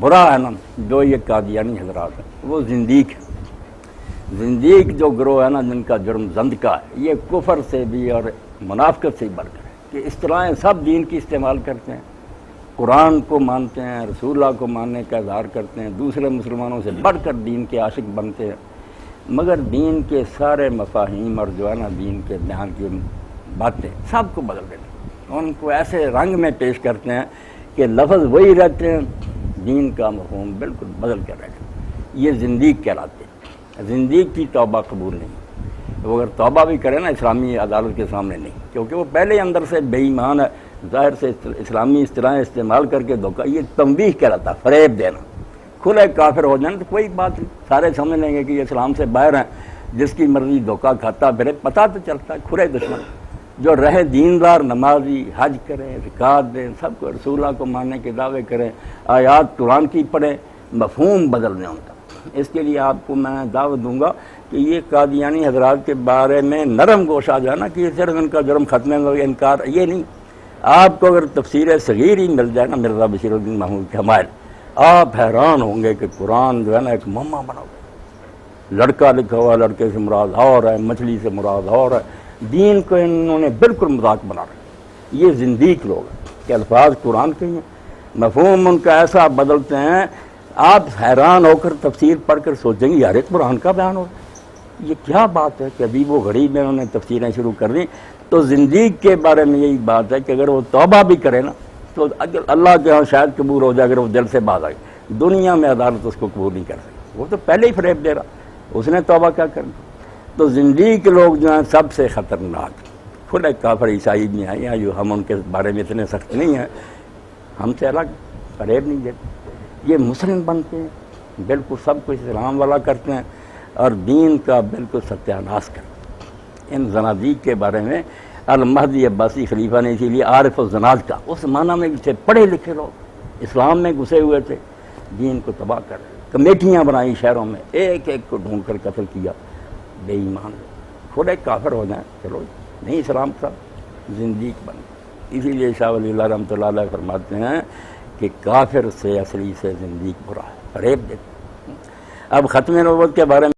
برا ہے نا جو یہ قادیانی حضرات ہیں، وہ زندیق ہے۔ زندیق جو گروہ ہے نا، جن کا جرم زند کا ہے، یہ کفر سے بھی اور منافقت سے ہی بڑھ کر ہے کہ اصطلاحیں سب دین کی استعمال کرتے ہیں، قرآن کو مانتے ہیں، رسول اللہ کو ماننے کا اظہار کرتے ہیں، دوسرے مسلمانوں سے بڑھ کر دین کے عاشق بنتے ہیں، مگر دین کے سارے مفاہیم اور جو ہے نا دین کے بیان کی باتیں سب کو بدل دیتے ہیں، ان کو ایسے رنگ میں پیش کرتے ہیں کہ لفظ وہی رہتے ہیں، دین کا مفہوم بالکل بدل کر رہتے ہیں۔ یہ زندیق کہلاتے ہیں۔ زندیق کی توبہ قبول نہیں، وہ اگر توبہ بھی کرے نا اسلامی عدالت کے سامنے نہیں، کیونکہ وہ پہلے اندر سے بے ایمان ہے، ظاہر سے اسلامی اصطلاحیں استعمال کر کے دھوکہ، یہ تنبیہ کہلاتا ہے، فریب دینا۔ کھلے کافر ہو جائیں تو کوئی بات نہیں، سارے سمجھ لیں گے کہ یہ اسلام سے باہر ہیں، جس کی مرضی دھوکہ کھاتا پھرے، پتہ تو چلتا ہے کھلے دشمن۔ جو رہے دیندار، نمازی، حج کریں، زکوٰۃ دیں، سب کو رسول اللہ کو ماننے کے دعوے کریں، آیات قرآن کی پڑھیں، مفہوم بدل دیں ان کا۔ اس کے لیے آپ کو میں دعوت دوں گا کہ یہ قادیانی حضرات کے بارے میں نرم گوشہ جو ہے نا، کہ صرف ان کا جرم ختم ہے، انکار یہ نہیں۔ آپ کو اگر تفسیر صغیر ہی مل جائے نا مرزا بشیر الدین محمود کے حمائل، آپ حیران ہوں گے کہ قرآن جو ہے نا ایک مما بنا ہوا، لڑکا لکھا ہوا، لڑکے سے مراد اور ہے، مچھلی سے مراد اور ہے، دین کو انہوں نے بالکل مذاق بنا رکھا۔ یہ زندیق لوگ ہیں کہ الفاظ قرآن کے ہیں، مفہوم ان کا ایسا بدلتے ہیں، آپ حیران ہو کر تفسیر پڑھ کر سوچیں گے یار قرآن کا بیان ہو، یہ کیا بات ہے کہ ابھی وہ غریب میں انہوں نے تفسیریں شروع کر دیں۔ تو زندیق کے بارے میں یہی بات ہے کہ اگر وہ توبہ بھی کرے نا تو اللہ کے ہاں شاید قبول ہو جائے، اگر وہ دل سے باز آئے، دنیا میں عدالت اس کو قبول نہیں کر سکتی، وہ تو پہلے ہی فریب دے رہا، اس نے توبہ کیا کرنا۔ تو زندیق لوگ جو ہیں سب سے خطرناک، کھلے کافر عیسائی بھی ہیں یا جو ہم ان کے بارے میں اتنے سخت نہیں ہیں، ہم سے الگ فریب نہیں دیتے، یہ مسلم بنتے ہیں، بالکل سب کچھ اسلام والا کرتے ہیں اور دین کا بالکل ستیہ ناش کرتے ہیں۔ ان زنادیق کے بارے میں المہدی عباسی خلیفہ نے اسی لیے عارف الزناد کا، اس معنی میں تھے پڑھے لکھے لوگ، اسلام میں گھسے ہوئے تھے، دین کو تباہ کر رہے، کمیٹیاں بنائی شہروں میں، ایک ایک کو ڈھونڈ کر قتل کیا، بے ایمان کھلے کافر ہو جائیں، چلو نہیں اسلام کا زندیق بن۔ اسی لیے شاہ ولی اللہ رحمۃ اللہ علیہ فرماتے ہیں کہ کافر سے اصلی سے زندیق برا ہے، فریب دیتے۔ اب ختم نبوت کے بارے میں